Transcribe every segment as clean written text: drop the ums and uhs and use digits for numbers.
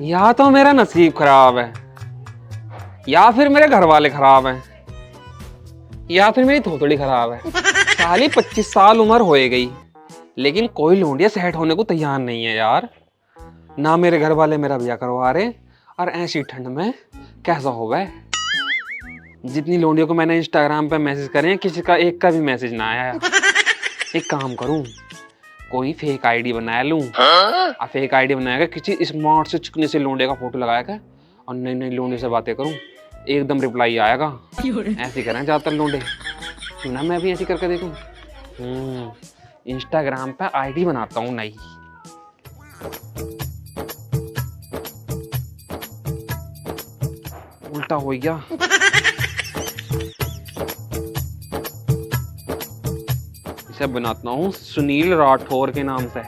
या तो मेरा नसीब खराब है, या फिर मेरे घर वाले खराब हैं, या फिर मेरी थोतड़ी खराब है। साली 25 साल उम्र होए गई, लेकिन कोई लौंडिया सेट होने को तैयार नहीं है यार। ना मेरे घर वाले मेरा ब्याह करवा रहे, और ऐसी ठंड में कैसा होगा। जितनी लौंडियों को मैंने इंस्टाग्राम पे मैसेज करे हैं, किसी का एक का भी मैसेज ना आया। एक काम करूं, कोई फेक आईडी बना लूं, और फेक आईडी बनाएगा किसी स्मार्ट से चिकने से लौंडे का फोटो लगाएगा, और नई नई लौंडे से बातें करूं, एकदम रिप्लाई आएगा। ऐसे करें ज्यादातर लौंडे, क्यों ना मैं भी ऐसी करके देखूं। इंस्टाग्राम पे आईडी बनाता हूँ नई। उल्टा हो गया। इसे बनाता हूँ सुनील राठौर के नाम से।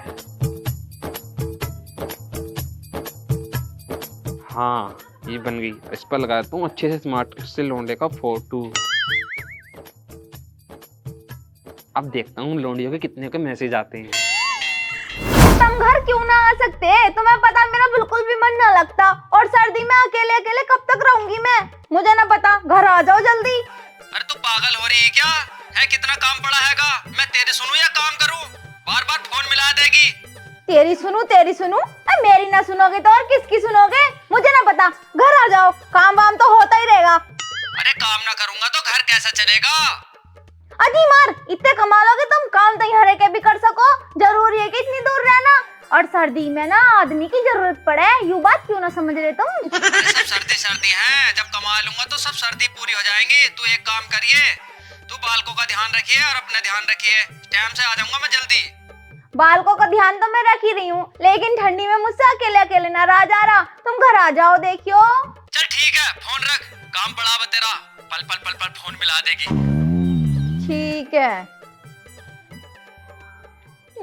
हाँ, ये बन गई। इस पर लगाता हूँ अच्छे से स्मार्ट से लौंडे का फोटो। अब देखता हूँ लौंडियों के कितने के मैसेज आते हैं। तुम घर क्यों ना आ सकते? तुम्हें पता मेरा बिल्कुल भी मन ना लगता, और सर्दी में अकेले अकेले कब तक रहूंगी मैं? मुझे ना पता, घर आ जाओ जल्दी। अरे तू पागल हो रही है क्या? है कितना काम पड़ा हैगा? मैं तेरे सुनूं या काम करूं? बार बार फोन मिला देगी। तेरी सुनूं? मेरी ना सुनोगे तो और किसकी सुनोगे? मुझे ना पता, घर आ जाओ, काम वाम तो होता ही रहेगा। अरे काम ना करूंगा तो घर कैसा चलेगा? अजी मार, इतने कमा लोगे तुम, काम तो यहाँ रह के भी कर सको। जरूरी है कि इतनी दूर रहना? और सर्दी में ना आदमी की जरूरत पड़े, यूं बात क्यों ना समझ रहे तुम? अरे सब सर्दी सर्दी है, जब कमा लूंगा तो सब सर्दी पूरी हो जाएंगी। तू एक काम करिए, तू बालकों का ध्यान रखिए और अपना ध्यान रखिए। टाइम से आ जाऊंगा मैं जल्दी। बालकों का ध्यान तो मैं रख ही रही हूँ, लेकिन ठंडी में मुझसे अकेले अकेले ना रहा जा रहा। तुम घर आ जाओ, देखियो। चल ठीक है, फोन रख, काम पड़ा हुआ तेरा। पल पल पल पल फोन मिला देगी। ठीक है।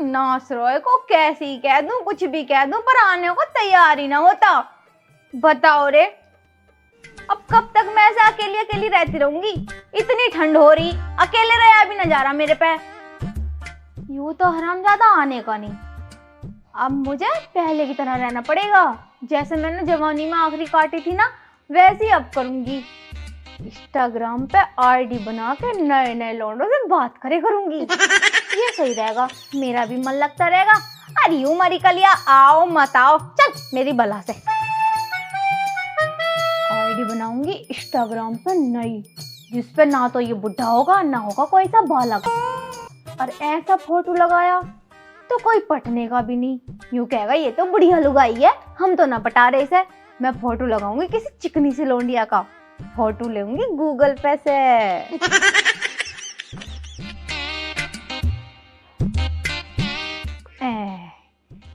नासरोए को कैसी कह दूं, कुछ भी कह दूं, पर आने को तैयार ही ना होता। बताओ रे, अब कब तक मैं ऐसे अकेली अकेली रहती रहूंगी? इतनी ठंड हो रही, अकेले रहा भी ना जा रहा मेरे पे। यूं तो हरामजादा आने का नहीं। अब मुझे पहले की तरह रहना पड़ेगा, जैसे मैंने जवानी में आखिरी काटी थी ना, वैसे ही अब करूंगी। इंस्टाग्राम पे आईडी बना के नए नए लौंडों से बात करे करूंगी। ये सही रहेगा, मेरा भी मन लगता रहेगा। अरे यूं मरी कलिया, आओ मत आओ, चल मेरी बला से। आईडी बनाऊंगी इंस्टाग्राम पे नई, जिसपे ना तो ये बुढ़ा होगा, ना होगा कोई सा बालक। और ऐसा फोटो लगाया तो कोई पटने का भी नहीं। यूं कहेगा ये तो बुढ़िया लुगाई है, हम तो ना पटा रहे इसे। मैं फोटो लगाऊंगी किसी चिकनी सी लौंडिया का, फोटो लेंगी गूगल पे से।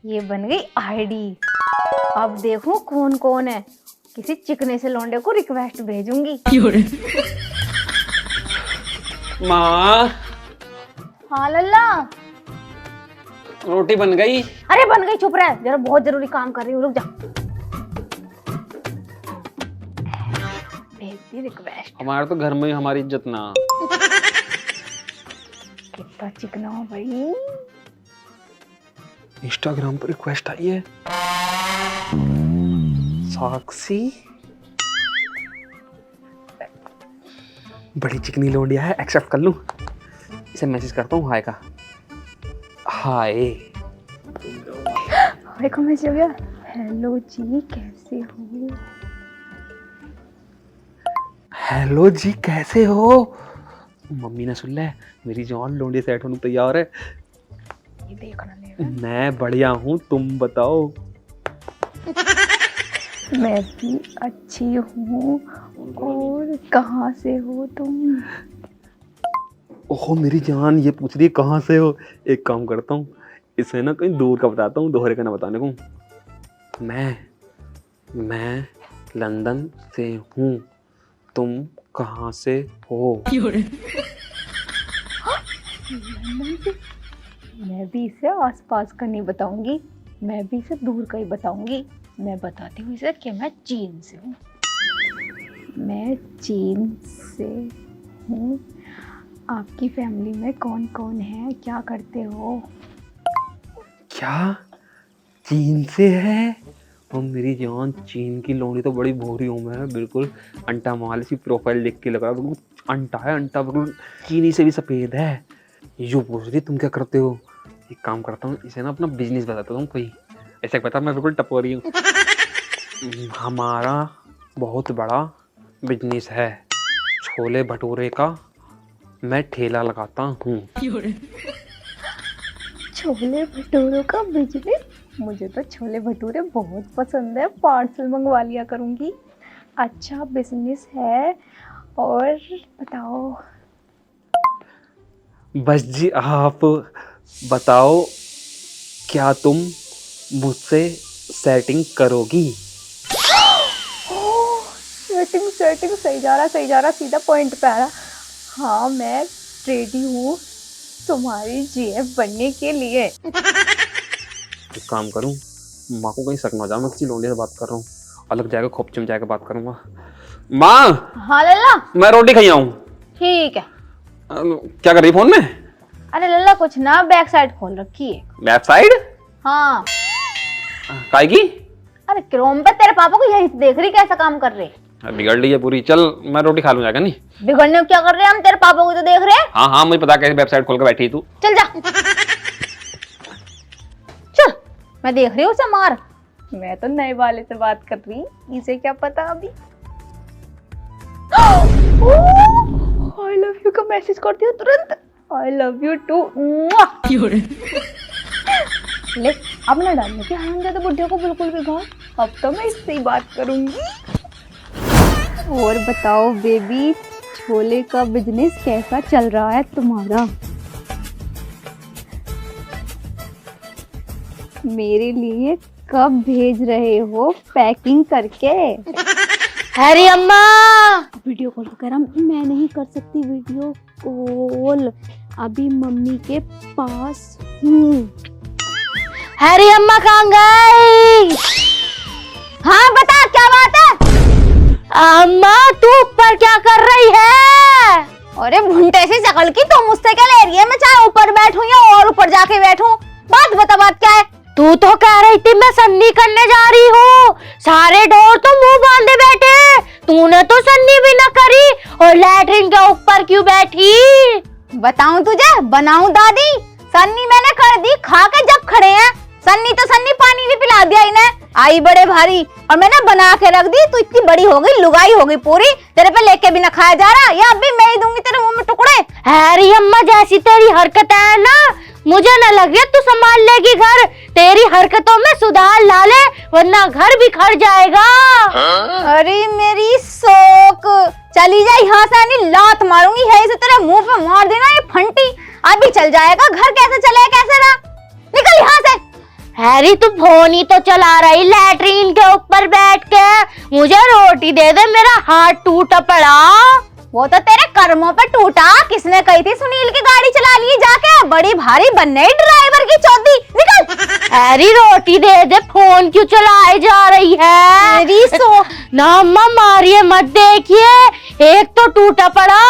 ये बन गई आईडी। अब देखूं कौन कौन है। किसी चिकने से लौंडे को रिक्वेस्ट भेजूंगी। माँ, हाँ लल्ला, रोटी बन गई? अरे बन गई, चुप रह, जरा बहुत जरूरी काम कर रही हूँ, रुक जा। भेज दी रिक्वेस्ट। हमारे तो घर में ही हमारी इज्जत ना। कितना चिकना हो भाई। इंस्टाग्राम पर रिक्वेस्ट आई है। साक्षी बड़ी चिकनी लौंडिया है, एक्सेप्ट कर लूं? इसे मैसेज करता हूँ हाय का। हाय। हाय का मैसेज हो गया। हेलो जी कैसे हो? हेलो जी कैसे हो? मम्मी ने सुन ले, मेरी जान लौंडी सेट होने को तैयार है। ये देखना ले। मैं बढ़िया हूँ, तुम बताओ। मैं भी अच्छी हूँ। और कहाँ से हो तुम? ओहो मेरी जान, ये पूछ रही है कहाँ से हो। एक काम करता हूँ, इसे ना कहीं दूर का बताता हूँ, दोहरे का ना बताने को। मैं लंदन से हूँ, तुम कहाँ से हो? मैं भी इसे आसपास का नहीं बताऊंगी, मैं भी इसे दूर का ही बताऊंगी। मैं बताती हूँ इसे कि मैं चीन से हूँ। मैं चीन से हूँ। आपकी फैमिली में कौन कौन है, क्या करते हो? क्या चीन से है? और मेरी जान चीन की लोनी तो बड़ी भोरी हूँ मैं, बिल्कुल अंटा माल सी प्रोफाइल देख के लग रहा है, बिल्कुल अंटा है, अंटा बिल्कुल चीनी से भी सफेद है। यूँ पूछ रही तुम क्या करते हो? एक काम करता हूँ, इसे ना अपना बिजनेस बताता हूँ कोई, ऐसे पता मैं बिल्कुल टपोरी हूँ। हमारा बहुत बड़ा बिजनेस है, छोले भटूरे का मैं ठेला लगाता हूँ। छोले भटूरों का बिजनेस? मुझे तो छोले भटूरे बहुत पसंद है, पार्सल मंगवा लिया करूंगी। अच्छा बिजनेस है, और बताओ। बस जी आप बताओ, क्या तुम मुझसे सेटिंग करोगी? सेटिंग सेटिंग, सही जा रहा, सीधा पॉइंट पे आ रहा। हाँ मैं रेडी हूँ तुम्हारी जीएफ बनने के लिए। एक काम करूँ, माँ को कहीं शक ना हो जाए मैं किसी लौंडे से बात कर रहा हूँ, अलग जाएगा खोप चम जाएगा बात करूँगा। माँ हाँ लल्ला, मैं रोटी खाई आऊँ। ठीक है। क्या कर रही फोन में? अरे लल्ला कुछ ना, बैक साइड खोल रखी है। वेबसाइट? हाँ। काय की? अरे क्रोम पे तेरे पापा को यही देख रही कैसा काम कर रहे। बिगड़ रही है पूरी। चल मैं रोटी खा लूँ जाकर। नहीं बिगड़ने को क्या कर रहे हैं, हम तेरे पापा को तो देख रहे हैं। हाँ हाँ मुझे पता, कैसे वेबसाइट खोल के बैठी है तू। चल जा। चल मैं देख रही हूँ उसे मार। मैं तो नए वाले से बात कर रही, इसे क्या पता अभी। आई लव यू का मैसेज कर दिया तुरंत। I love you too. ले अब ना डालने की हरामजादे बुड्ढे को बिल्कुल भी घाव। अब तो मैं इससे ही बात करूंगी। और बताओ बेबी, छोले का बिजनेस कैसा चल रहा है तुम्हारा? मेरे लिए कब भेज रहे हो पैकिंग करके? अरे अम्मा, वीडियो कॉल तो कह रहा, मैं नहीं कर सकती वीडियो कॉल, अभी मम्मी के पास हूँ। अरे अम्मा कहाँ गई? हाँ बता क्या बात है? अम्मा तू ऊपर क्या कर रही है? अरे भुंटे सी शकल की, तुम मुझसे क्या ले रही है? मैं चाहे ऊपर बैठूं या और ऊपर जाके बैठूं, बात बता, बात क्या है? तू तो कह रही थी मैं सन्नी करने जा रही हूँ, सारे ढोर तो मुंह बांधे बैठे, तूने तो सन्नी भी ना करी और लैट्रिन के ऊपर क्यों बैठी? बताऊं तुझे, बनाऊं दादी? सन्नी मैंने कर दी, खा के जब खड़े हैं। सन्नी तो सन्नी, पानी भी पिला दिया इन्हें, आई बड़े भारी, और मैंने बना के रख दी। तू इतनी बड़ी हो गई, लुगाई हो गई पूरी, तेरे पे लेके भी ना खाया जा रहा, या अभी मैं ही दूंगी तेरे मुंह में टुकड़े। अरे अम्मा जैसी तेरी हरकत है ना, मुझे न लगे तू संभाल लेगी घर, तेरी हरकतों में सुधार ला ले वरना घर बिखर जाएगा। अरे मेरी शौक, चली जा यहाँ से, नहीं लात मारूंगी है इसे तेरे मुंह पे मार देना ये फंटी, अभी चल जाएगा। घर कैसे चले कैसे ना, निकल यहाँ से। हैरी तू फोन ही तो चला रही लैट्रीन के ऊपर बैठ के, मुझे रोटी दे दे, मेरा हाथ टूटा पड़ा। वो तो तेरे कर्मों पे टूटा, किसने कही थी सुनील की गाड़ी चला ली जाके, बड़ी भारी बनने ड्राइवर की चौथी, निकल। हैरी रोटी दे दे, फोन क्यों चलाए जा रही है? मेरी सो ना अम्मा मारिए मत, देखिए एक तो टूटा पड़ा,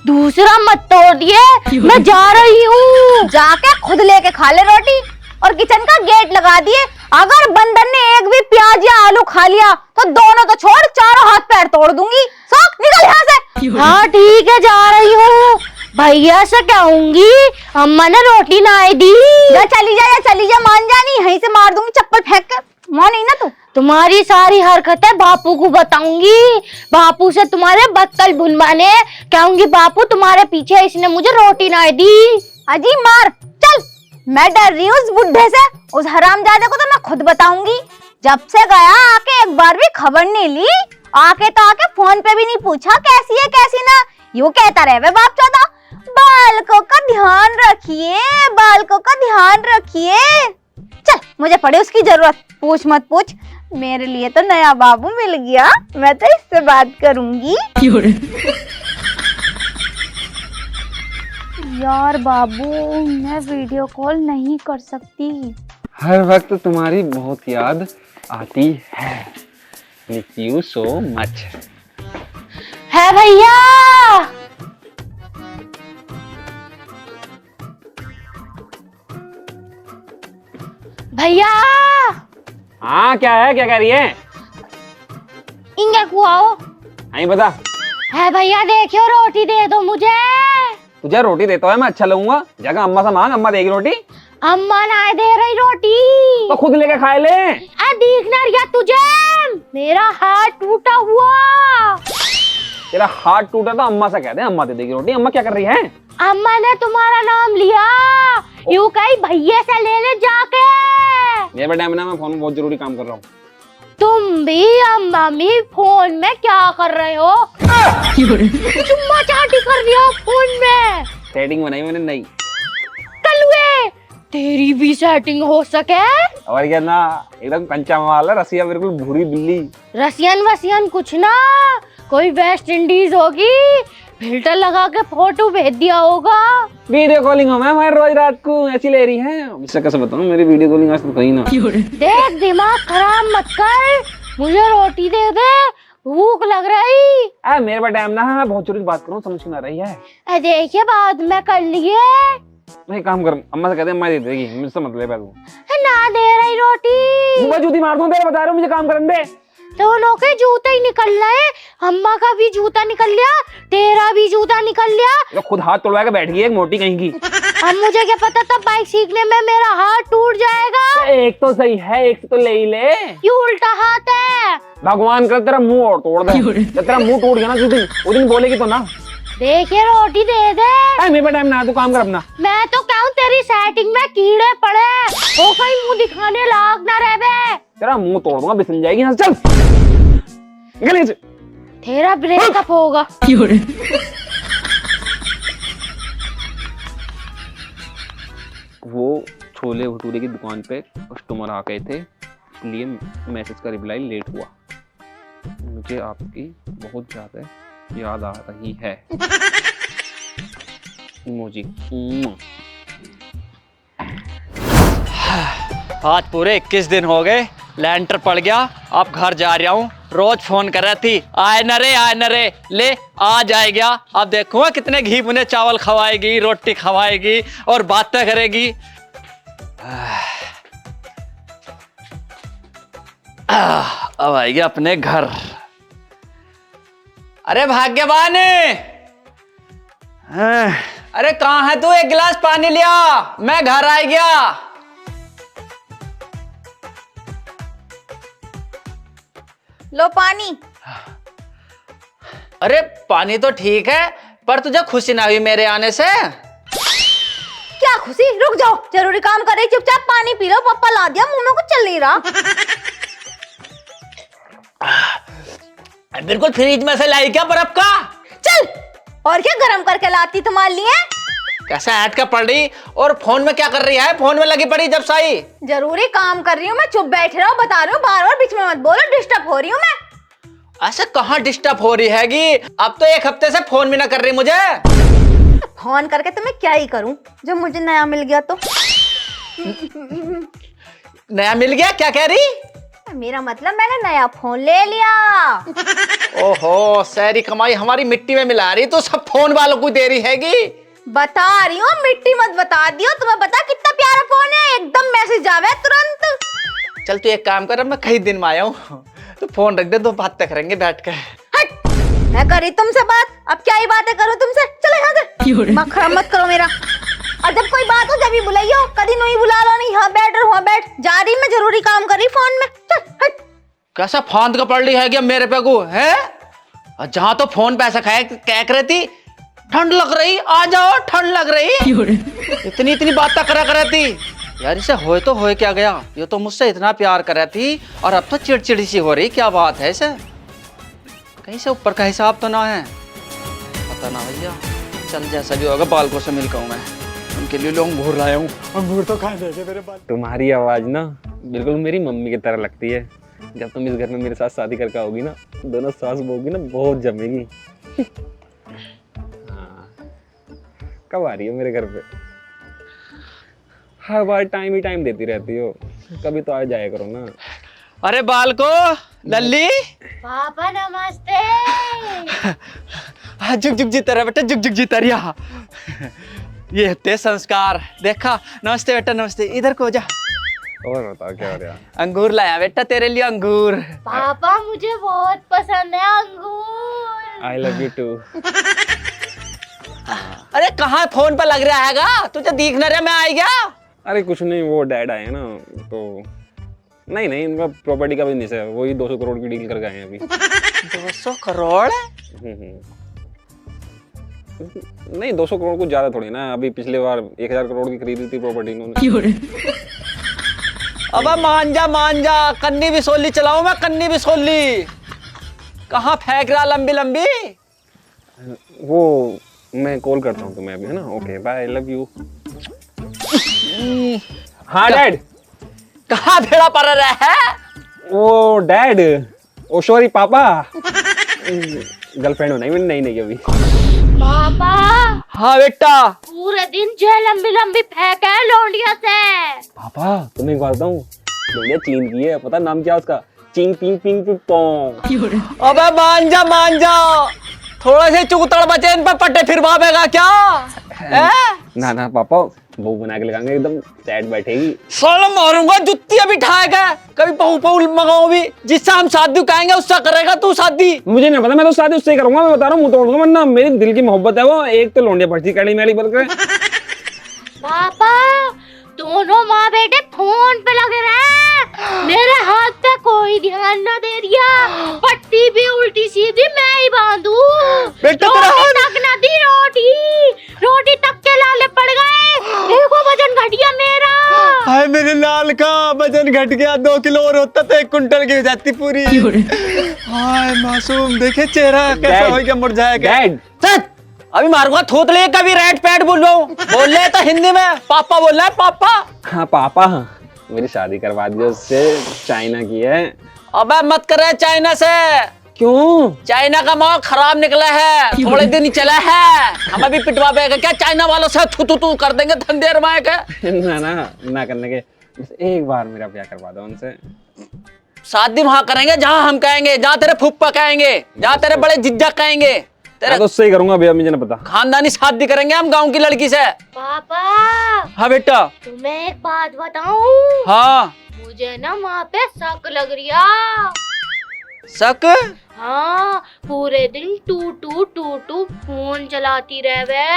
दूसरा मत तोड़ दिए, मैं जा रही हूँ। जाके खुद लेके खा ले रोटी, और किचन का गेट लगा दिए, अगर बंदर ने एक भी प्याज या आलू खा लिया तो दोनों तो छोड़, चारों हाथ पैर तोड़ दूंगी। सोक निकल यहाँ से। हाँ ठीक है जा रही हूँ, भैया से कहूंगी अम्मा ने रोटी ना आई दी। जा चली जा, मान जानी, यहीं से मार दूंगी चप्पल फेंक कर, मानी ना तू। तुम्हारी सारी हरकतें बापू को बताऊंगी, बापू से तुम्हारे बत्तल भुनवाने कहूंगी, बापू तुम्हारे पीछे इसने मुझे रोटी ना दी। अजी मार, चल मैं डर रही हूँ उस बुढ़े से, उस हरामजादे को तो मैं खुद बताऊंगी। जब से गया आके एक बार भी खबर नहीं ली, आके तो आके फोन पे भी नहीं पूछा कैसी है कैसी ना, यूं कहता रहे वे बाप चौथा, बालकों का ध्यान रखिए, बालकों का ध्यान रखिए। चल मुझे पड़े उसकी जरूरत, पूछ मत पूछ, मेरे लिए तो नया बाबू मिल गया, मैं तो इससे बात करूंगी। यार बाबू मैं वीडियो कॉल नहीं कर सकती, हर वक्त तुम्हारी बहुत याद आती है, मिस यू सो मच। है भैया। भैया हाँ क्या है, क्या कह रही है? इंगे कुआओ नहीं बता। है भैया, देखियो रोटी दे दो मुझे। तुझे रोटी देता है मैं अच्छा लगूंगा, जाकर अम्मा से मांग, अम्मा देगी रोटी। अम्मा ना दे रही रोटी तो खुद लेके खाए ले। दिखना रिया तुझे, मेरा हाथ टूटा हुआ। तेरा हाथ टूटा तो अम्मा से कह दे, अम्मा दे देगी रोटी। अम्मा क्या कर रही है? अम्मा ने तुम्हारा नाम लिया, यूं कही भैया से ले ले जाके। ये बेटा मैं फोन में बहुत जरूरी काम कर रहा हूँ। तुम भी अम्मा भी फोन में क्या कर रहे हो? चुम्मा चाटी कर रही हो फोन में। सेटिंग बनाई मैंने नई। कलुए, तेरी भी सेटिंग हो सके। और क्या ना, एकदम कंचा माल है, रसिया बिल्कुल भूरी बिल्ली। रसियन वसियन कुछ ना, कोई वेस्ट इंडीज होगी, फिल्टर लगा के फोटो भेज दिया होगा। वीडियो कॉलिंग हो मैं रोज रात को ऐसी ले रही है। इससे कैसे बताऊं, मेरी वीडियो कॉलिंग आज तक कहीं ना। देख दिमाग खराब मत कर, मुझे रोटी दे दे, भूख लग रही। मेरे पास टाइम ना है, मैं बहुत जरूरी बात करूं, समझ में आ रही है। देखिए बाद में कर लिए। नहीं काम कर, अम्मा से कहते हैं अम्मा दे देगी, मुझसे मतलब है। तू ना दे रही रोटी, मुंह पे जूती मार दूं तेरे, बता रहा हूं मुझे काम करने दे। दोनों के जूते ही निकल रहे, अम्मा का भी जूता निकल लिया, तेरा भी जूता निकल लिया। तो खुद हाथ तोड़वा के बैठ गई एक मोटी कहीं की। अब मुझे क्या पता था बाइक सीखने में मेरा हाथ टूट जाएगा। तो एक तो सही है, एक तो ले ही ले। क्यों उल्टा हाथ है? भगवान कर तेरा मुंह और तोड़ दे। जब तेरा मुंह टूट गया ना उस दिन बोलेगी तो ना। देखिए रोटी दे दे। मेरे टाइम ना, तू काम कर अपना। मैं तो कहूँ तेरी सेटिंग में कीड़े पड़े हो, कहीं मुंह दिखाने लाग ना रह बे। तेरा मुंह तोड़ दूंगा, बिसन जाएगी। यहाँ चल निकल यहाँ से। तेरा ब्रेकअप होगा। वो छोले भटूरे की दुकान पे कस्टमर आ गए थे, इसलिए मैसेज का रिप्लाई लेट हुआ। मुझे आपकी बहुत ज्यादा याद आ रही है। इमोजी। आज पूरे 21 दिन हो गए, लैंटर पड़ गया, अब घर जा रहा हूँ। रोज फोन कर रही थी, आए न रे, ले आ जाएगा। अब देखूंगा कितने घी बुने चावल खवाएगी, रोटी खवाएगी और बातें करेगी। अब आएगी अपने घर। अरे भाग्यवान, अरे कहाँ है तू? एक गिलास पानी लिया, मैं घर आ गया। लो पानी। अरे पानी तो ठीक है, पर तुझे खुशी ना हुई मेरे आने से? क्या खुशी? रुक जाओ, जरूरी काम कर रही, चुपचाप पानी पी लो। पापा ला दिया, मुंह में कुछ चल नहीं रहा। बिल्कुल फ्रिज में से लाई क्या बर्फ का? चल, और क्या गरम करके लाती तुम्हारे लिए? कैसे ऐट का पड़ रही और फोन में क्या कर रही है? फोन में लगी पड़ी जब साई। जरूरी काम कर रही हूँ मैं, चुप बैठ रहा हूँ, बता रही हूँ, बार-बार बीच में मत बोलो, डिस्टर्ब हो रही हूँ मैं। ऐसे कहाँ डिस्टर्ब हो रही हैगी? अब तो एक हफ्ते से फोन भी ना कर रही मुझे। फोन करके तो मैं क्या ही करूँ, जब मुझे नया मिल गया तो। नया मिल गया? क्या कह रही? मेरा मतलब मैंने नया फोन ले लिया। ओहो, सारी कमाई हमारी मिट्टी में मिला रही, तो सब फोन वालों को दे रही हैगी। बता रही हूँ, मिट्टी मत बता दियो। तुम्हें बता कितना प्यारा फोन है, एकदम मैसेज आवे तुरंत। चल तू एक काम कर, अब मैं कई दिन में आया हूँ, तो फोन रख दे, दो बातें करेंगे बैठ के। हट, मैं करी तुमसे बात, अब क्या ही बातें करूँ तुमसे? चलो यहाँ से, दिमाग खराब मत करो मेरा। और जब कोई बात हो जब ही बुलाइयो, कभी नहीं बुला लो। नहीं, यहाँ बैठ और वहाँ बैठ, जा रही मैं जरूरी काम कर रही फोन में। चल हट। कैसा फांद का पड़ रही है क्या मेरे पे को है? जहाँ तो फोन पे ऐसा कह रही थी, ठंड लग रही, आ जाओ, ठंड लग रही। इतनी इतनी बातें करा थी यार। इसे होए तो होए क्या गया? ये तो मुझसे इतना प्यार कर रही थी और अब तो चिड़चिड़ी सी हो रही। क्या बात है इसे? कहीं से ऊपर का हिसाब तो ना है, पता ना भैया। चल जैसा भी होगा, बालकों से मिल मैं उनके लिए लोग घूर लाया हूँ। अंगूर तो खा देंगे मेरे बाल। तुम्हारी आवाज ना बिल्कुल मेरी मम्मी की तरह लगती है। जब तुम इस घर में मेरे साथ शादी करके आओगी ना, दोनों सास बहू ना बहुत जमेगी। हाँ, कब आ रही हो मेरे घर पे? हर बार टाइम ही टाइम देती रहती हो, कभी तो आ जाया करो ना। अरे बालको, लल्ली, पापा नमस्ते। जुग जुग जीता रहा बेटा, जुग जुग जीता रहा। ये ते संस्कार देखा। नमस्ते बेटा, नमस्ते। इधर को जा। और बता क्या हो रहा? अंगूर लाया बेटा तेरे लिए, अंगूर। पापा मुझे बहुत पसंद है अंगूर। I love you too. अरे कहाँ फोन पे लग रहा हैगा, तुझे दिख न रहा मैं आ गया। अरे कुछ नहीं, वो डैड आए हैं ना, तो नहीं इनका प्रॉपर्टी का बिजनेस है, वही 200 करोड़ की डील करके आए हैं अभी। 200 करोड़? नहीं 200 करोड़ कुछ ज्यादा थोड़ी ना, अभी पिछले बार 1000 करोड़ की खरीदी थी प्रॉपर्टी इन्होंने। अबे मान जा, कन्नी भी सोली चलाऊं मैं, कन्नी भी सोली। कहाँ फेंक रहा लंबी लंबी? वो मैं कॉल करता हूँ तुम्हें अभी, है ना? Okay bye, I love you. हाँ डैड। कहाँ भेड़ा पड़ रहा है? वो डैड, ओ सॉरी पापा, गर्लफ्रेंड होना ही मैंने नहीं अभी। पापा हाँ बेटा। पूरे दिन जो लंबी लंबी फेंक है लौंडिया से। पापा तुम्हें एक बात बताऊं, लोडिया चीन की है, पता नाम क्या उसका? चिंग पिंग पिंग पिंग पोंग। अबे मान जा, थोड़ा से चुगतड़ बचे इन पे पट्टे फिर भागेगा क्या? ना पापा, बहू बना के लगाएंगे, एकदम सैड बैठेगी। साला मारूंगा जुत्ती अभी ठाएगा। कभी बहू मंगाओ भी, जिससे हम शादी कहेंगे उससे करेगा तू शादी। मुझे नहीं पता, मैं तो शादी उससे ही करूंगा, मैं बता रहा हूँ, मुंह तोड़ दूंगा, वरना मेरी दिल की मोहब्बत है वो। एक तो लोंडिया पड़ती कड़ी मैली बोल के। पापा दोनों माँ बेटे फोन पे लगे रहे, मेरे हाथ पे कोई ध्यान न दे दिया। पट्टी भी उल्टी सीधी मैं ही बांधू। बेटा तेरा रोटी तक न दी, रोटी तक के लाले पड़ गए। देखो वजन घट गया मेरा। हाय मेरे लाल का वजन घट गया, 2 किलो और होता तो 1 कुंटल की हो जाती पूरी। हाय मासूम, देखे चेहरा कैसा हो गया, मुरझाएगा। डैड अभी मारूंगा थोतले का भी रेड पैड बोल रहा हूँ। बोल रहे तो हिंदी में पापा बोल रहा है, पापा। हाँ पापा, मेरी शादी करवा दी उससे, चाइना की है। अबे मत करे चाइना से। क्यों? चाइना का माल खराब निकला है, थोड़े दिन ही चला है। हम अभी पिटवा पेगा क्या चाइना वालों से? थू कर देंगे धंधे रमाए के। ना करने के, बस एक बार मेरा ब्याह करवा दो उनसे। शादी वहां करेंगे जहाँ हम कहेंगे, जहाँ तेरे फूफा कहेंगे, जहाँ तेरे बड़े जिज्जा कहेंगे। मैं तो उससे ही करूंगा भैया, मुझे ना पता। खानदानी शादी करेंगे हम गांव की लड़की से। पापा हाँ बेटा। तुम्हें एक बात बताऊं? हाँ। मुझे ना माँ पे शक लग रिया। शक? हाँ, पूरे दिन टू फोन चलाती रहे।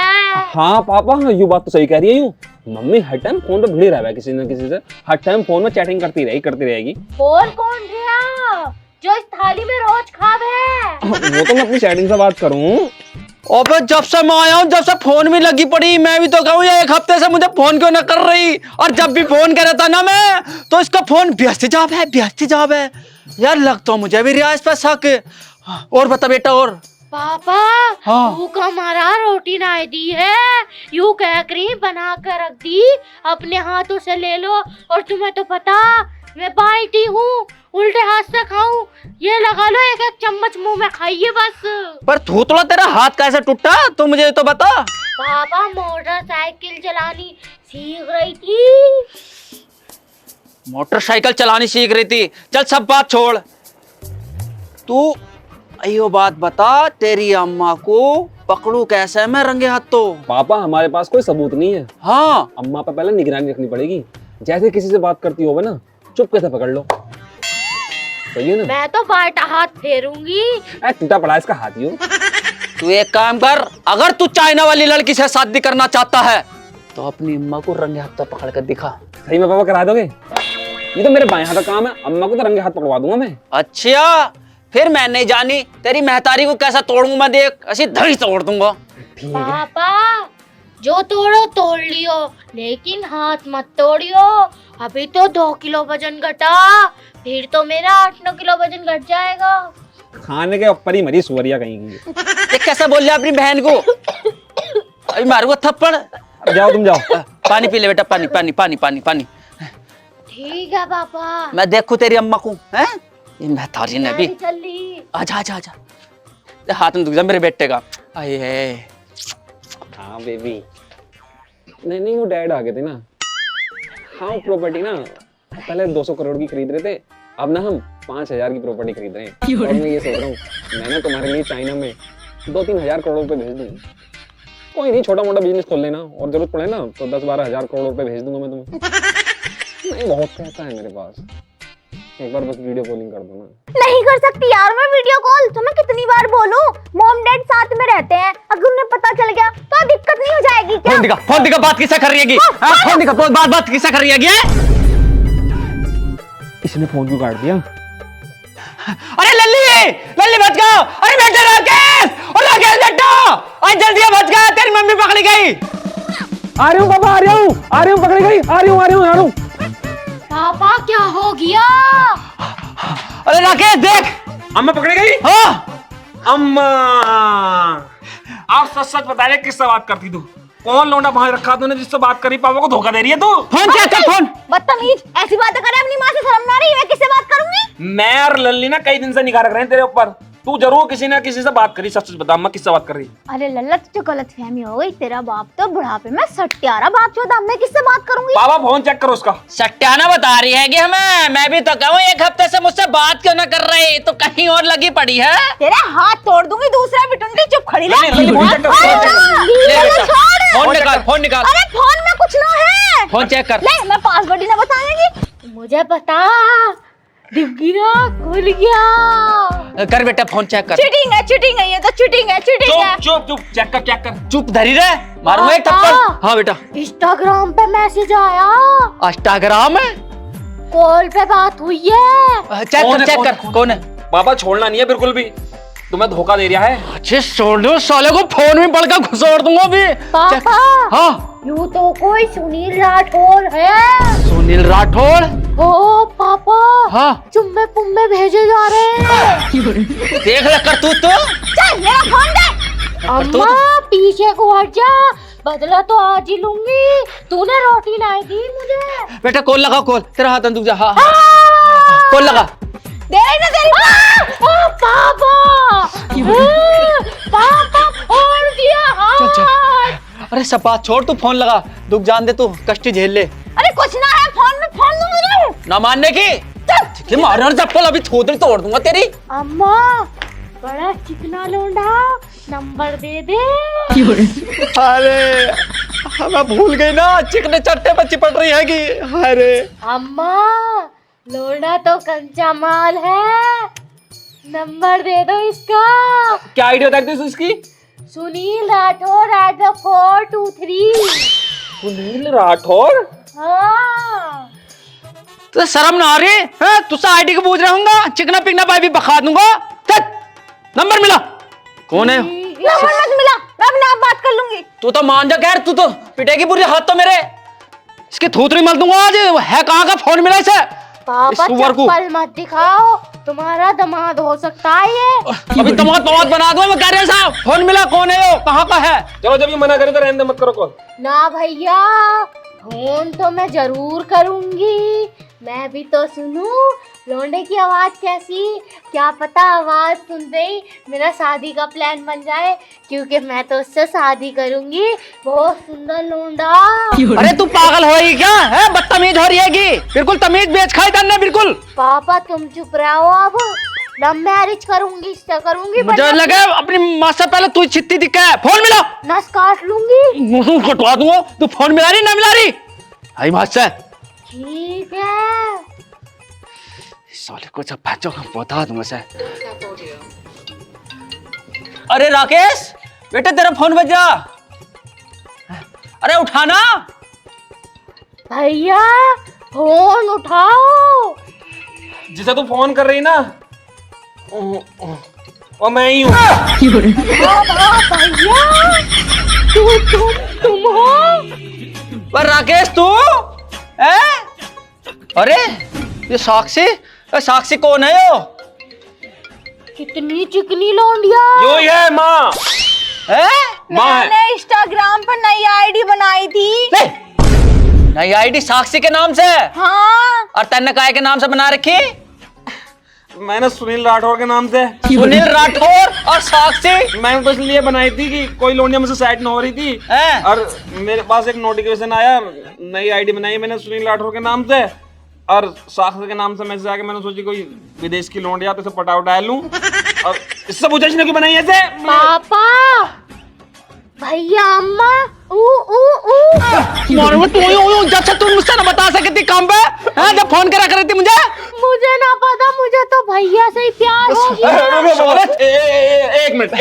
हाँ पापा, हाँ, ये बात तो सही कह रही है। यूं मम्मी हर टाइम फोन पे भिड़ी रहा है किसी न किसी से, हर टाइम फोन में चैटिंग करती रहेगी। फोन कौन रिया जो इस थाली में रोज खावे? वो तो मैं अपनी चैटिंग से बात करूं। अबे जब से मैं आया हूँ, जब से फोन में लगी पड़ी, मैं भी तो कहूँ ये 1 हफ्ते से मुझे फोन क्यों ना कर रही। और जब भी फोन कर था ना मैं, तो इसका फोन व्यस्त जाब है। यार लग तो मुझे भी रियाज पे शक। और बता बेटा। और पापा हाँ। तू का हमारा रोटी ना दी है, यूं कह करी बना कर रख दी, अपने हाथों से ले लो। और तुम्हें तो पता मैं बाइटी हूँ, उल्टे हाथ से खाऊं। ये लगा लो 1 चम्मच मुंह में खाइए बस। पर थोड़ा तेरा हाथ कैसे टूटा तो मुझे तो बता। पापा मोटरसाइकिल चलानी सीख रही थी। मोटरसाइकिल चलानी सीख रही थी? चल सब बात छोड़, तू अयो बात बता, तेरी अम्मा को पकड़ू कैसे मैं रंगे हाथों? पापा हमारे पास कोई सबूत नहीं है। हाँ। अम्मा पे पहले निगरानी रखनी पड़ेगी, जैसे किसी से बात करती हो ना, चुप कैसे पकड़ लो, सही है ना? मैं तो बाटा हाथ फेरूंगी। टूटा पड़ा इसका हाथ ही हो। तू एक काम कर, अगर तू चाइना वाली लड़की से शादी करना चाहता है तो अपनी अम्मा को रंगे हाथ पकड़ कर दिखा। सही में पापा करा दोगे? ये तो मेरे बाएं हाथ का काम है, अम्मा को तो रंगे हाथ पकड़वा दूंगा मैं। अच्छा, फिर मैं नहीं जानी तेरी महतारी को कैसा तोड़ूंगा मैं, देख ऐसी धड़ी तोड़ दूंगा। पापा जो तोड़ो तोड़ लियो, लेकिन हाथ मत तोड़ियो। अभी तो 2 किलो वजन घटा, फिर तो मेरा 8-9 किलो वजन घट जाएगा। खाने के ऊपर ही मरी सुवरिया कहीं की। ये कैसा बोल रहा अपनी बहन को? अभी मारूंगा थप्पड़। अब जाओ तुम जाओ। पानी पी ले बेटा, पानी। ठीक है पापा। मैं देखूं तेरी अम्मा को, हैं? ये महतारी ने भी। चली आजा। हाथ में दुख जा मेरे बेटे का। आए है। हाँ बेबी। नहीं वो डैड आ गए थे ना। हाँ प्रॉपर्टी ना पहले 200 करोड़ की खरीद रहे थे, अब ना हम 5000 की प्रॉपर्टी खरीद रहे हैं। और मैं ये सोच रहा हूँ मैंने तुम्हारे लिए चाइना में 2-3 हजार करोड़ रुपए भेज दूँ। कोई नहीं, छोटा मोटा बिजनेस खोल लेना, और जरूरत पड़े ना तो 10-12 हजार करोड़ रुपए भेज दूंगा मैं तुम्हें। नहीं, बहुत पैसा है मेरे पास, एक बार बस वीडियो कॉलिंग कर दो ना। नहीं कर सकती यार मैं वीडियो कॉल, तुम्हें कितनी बार बोलूं, मॉम डैड साथ में रहते हैं, अगर उन्हें पता चल गया तो दिक्कत नहीं हो जाएगी क्या? फोन दिखा, बात किससे कर रही है? फोन दिखा, बात किससे कर रही है? इसने फोन क्यों काट दिया? अरे लल्ली बच गया। अरे बेटा राकेश, और राकेश बेटा, आज जल्दी बच गया, तेरी मम्मी पकड़ी गई। आ रही हूँ पापा, आ रही हूँ, पकड़ी गई, आ रही हूँ। पापा क्या हो गया? अरे राकेश देख, अम्मा पकड़ी गई। हाँ अम्मा, आप सच बता रहे किससे बात करती तू? कौन लौंडा वहां रखा तूने जिससे बात करी? पापा को धोखा दे रही है तू। फोन क्या कर, फोन। बदतमीज, ऐसी बातें करे अपनी माँ से, शर्म ना रही? मैं किससे बात करूंगी? मैं और लल्ली ना कई दिन से निगाह रख रहे हैं तेरे ऊपर, तू जरूर किसी ना किसी से बात करी। सच बता अम्मा, किससे बात कर रही? अरे लल्ला तुझे गलत फहमी हो गई, तेरा बाप तो बुढ़ापे में सट्यारा बाप चौथा, मैं किससे बात करूंगी? पापा फोन चेक करो उसका। सट्याना बता रही है कि हमें, मैं भी तो कहूँ एक हफ्ते से मुझसे बात क्यों ना कर रही, तो कहीं और लगी पड़ी है। तेरे हाथ तोड़ दूंगी, दूसरा बिटुंडी, चुप खड़ी रह। लल्ली, फोन चेक करो। फोन निकाल, फोन निकाल। अरे फोन में कुछ ना है, फोन चेक कर। ले मैं पासवर्ड ही ना बताएंगी। मुझे पता, डिग्गिया खुल गया। कर बेटा, फोन चेक कर। चीटिंग है ये तो, चीटिंग है। चुप चेक कर। चुप धरी रे, मारूंगा एक थप्पड़। हाँ बेटा, इंस्टाग्राम पे मैसेज आया, इंस्टाग्राम है, कॉल पे बात हुई है। चेक कर कौन है। पापा छोड़ना नहीं है बिल्कुल भी, तुम्हें धोखा दे रहा है। अच्छे छोड़ दो साले को, फोन में पड़कर घुसोड़ दूंगा अभी। पापा, हाँ यूं तो कोई सुनील राठौर है। सुनील राठौर? ओ पापा, हाँ चुम्मे पुम्मे भेजे जा रहे हैं। देख ले करतूत तो। चल मेरा फोन दे। अम्मा पीछे को हट जा, बदला तो आज ही लूंगी, तूने रोटी लाई थी मुझे। बेटा कॉल लगा, कॉल, तेरा हाथ अंदर जा। हाँ कॉल लगा। दे रही ना तेरी पापा, पापा फोड़ दिया हाथ। अरे सब बात छोड़, तू फोन लगा, दुख जान दे, तू कष्ट झेल ले। अरे कुछ ना है फोन में, फोन दूं मुझे ना मानने की मारना चप्पल, अभी थोड़ी तोड़ दूंगा तेरी। अम्मा बड़ा चिकना लौंडा, नंबर दे दे। अरे मैं भूल गई ना, चिकने चट्टे पर चिपट रही है कि। अरे अम्मा लौंडा तो कच्चा माल है, नंबर दे दो इसका। क्या आइडिया बताती है इसकी? सुनील राठौर @423। सुनील राठौर? हाँ तो शर्म ना आ रही है? तुझसे आईडी को पूछ रहा हूँ, चिकना पिकना पाई भी बखा दूंगा। नंबर मिला? कौन है? नंबर मत मिला, मैं अपने आप बात कर लूंगी। तू तो मान जा, खैर तू तो पिटेगी पूरी, हाथ तो मेरे, इसकी थूथरी मल दूंगा आज। है कहाँ का फोन मिला इसे? पापा चप्पल मत दिखाओ, तुम्हारा दामाद हो सकता है ये। अभी दामाद बना दूंगा मैं, कह रहे साहब फोन मिला, कौन है वो, कहाँ का है? चलो जब ये मना करे तो रहने दे, मत करो कॉल। ना भैया, फोन तो मैं जरूर करूंगी, मैं भी तो सुनूं लौंडे की आवाज कैसी, क्या पता आवाज सुनते ही मेरा शादी का प्लान बन जाए, क्योंकि मैं तो उससे शादी करूंगी, बहुत सुंदर लौंडा। अरे तू पागल हो रही क्या है? बदतमीज हो रही है, बिल्कुल तमीज बेच खाई तन्ने बिल्कुल। पापा तुम चुप रहो, अब लव मैरिज करूंगी, इससे करूंगी। मुझे लगे अपनी माँ से पहले तू छित्ती दिखा है। फोन मिला, नस काट लूंगी। मुंह कटवा दूंगा। तू फोन मिला रही ना मिला रही? आई माँ से ठीक है, साले को जब बच्चों को बता दूंगा से। अरे राकेश बेटे, तेरा फोन बजा, अरे उठाना। भैया फोन उठाओ। जिसे तू फोन कर रही ना, वो मैं ही हूँ। भैया तुम हो? पर राकेश तू है? अरे ये साक्षी कौन है यो? कितनी चिकनी लौंडिया। यो ही है माँ। है? माँ है। मैंने इंस्टाग्राम पर नई आईडी बनाई थी। नई आईडी साक्षी के नाम से? हाँ। और तन्ने काय के नाम से बना रखी? मैंने सुनील राठौर के नाम से। सुनील राठौर और साक्षी? मैंने तो इसलिए बनाई थी कि कोई लौंडिया मुझसे सेट ना हो रही थी, और मेरे पास एक नोटिफिकेशन आया, नई आईडी बनाई मैंने सुनील राठौर के नाम से और साक्षी के नाम से मैसेज आके मैंने सोची कोई विदेश की लौंडिया तो इसे पटा उठा लूं, और इससे पूछा इसने क्यों बनाई ऐसे? पापा भैया अम्मा ऊ मारूंगा तू जब से तुम मुझसे ना बता सकी थी काम पे हैं, जब फोन करा कर थी मुझे मुझे ना पता, मुझे तो भैया से ही प्यार हो गया। एक मिनट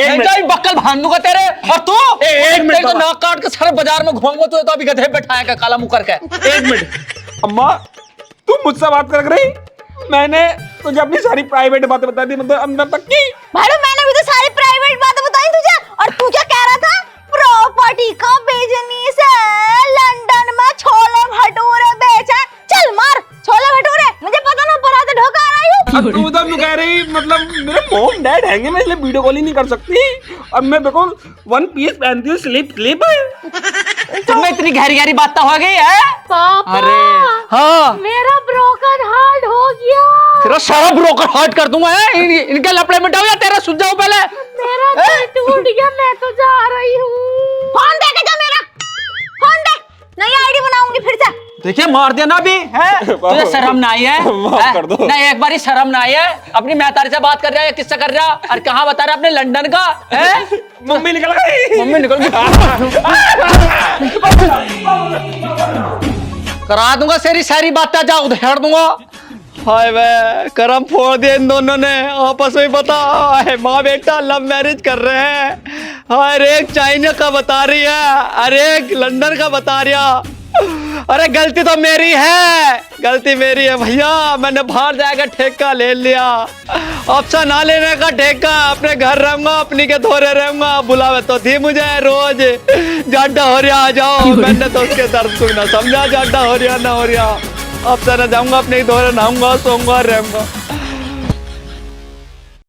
बक्कल भान दूंगा तेरे। और तू एक मिनट तो नाक काट के सारे बाजार में घूमूंगा, तो अभी गधे बैठाया का काला मुंह करके। एक मिनट अम्मा, तुम मुझसे बात कर रही, मैंने तुझे अपनी सारी प्राइवेट बातें बता दी, मतलब अंदर तक की। भाड़ू मैंने भी तो सारी प्राइवेट बातें बताई तुझे, और तू क्या कह रहा था? प्रॉपर्टी का बिजनेस है, लंदन में छोले भटूरे बेचा। चल मार छोले भटूरे, मुझे पता ना पड़ा तो ढोका आ रही हूँ। अब तू तो कह रही मतलब मेरे मॉम डैड हैंगे, मैं इसलिए वीडियो कॉल ही नहीं कर सकती। अब मैं देखो वन पीस पहनती हूँ, स्लिप है। तुम्हें इतनी गहरी गहरी बात हो गई है। पापा अरे हाँ, मेरा ब्रोकन हार्ट हो गया। तेरा सारा ब्रोकर हार्ट कर दूंगा। इनके लपड़े में या तेरा सुझ जाओ पहले। मेरा दिल टूट गया, मैं तो जा रही हूँ। फोन दे के जा मेरा, फोन दे, नई आईडी बनाऊंगी फिर से। देखिए मार दिया ना अभी है। तुझे शर्म ना आई है? माफ कर दो। नहीं एक बार ही शर्म ना आई है? अपनी महतारी से बात कर रहा है, किससे कर रहा? और कहाँ बता रहा अपने लंदन का है? मम्मी निकल गई। मम्मी निकल गई। करा दूंगा सारी सारी बातें, जा उधेड़ दूंगा। हाय वे करम फोड़ दिए इन दोनों ने आपस में। बता हाय माँ बेटा लव मैरिज कर रहे हैं। हाय एक चाइना का बता रही है, अरे एक लंदन का बता रहा। अरे गलती तो मेरी है, गलती मेरी है भैया। मैंने बाहर जाकर ठेका ले लिया, ऑप्शन ना लेने का ठेका। अपने घर रहूंगा, अपनी के धोरे रहूंगा। बुलावे तो थी मुझे रोज, जाडा हो रहा आ जाओ। मैंने तो उसके दर्द को ना समझा, जाडा हो रहा ना हो रहा। अब से ना जाऊंगा, अपने ही धोरे नहाऊंगा, सोऊंगा, रहूंगा।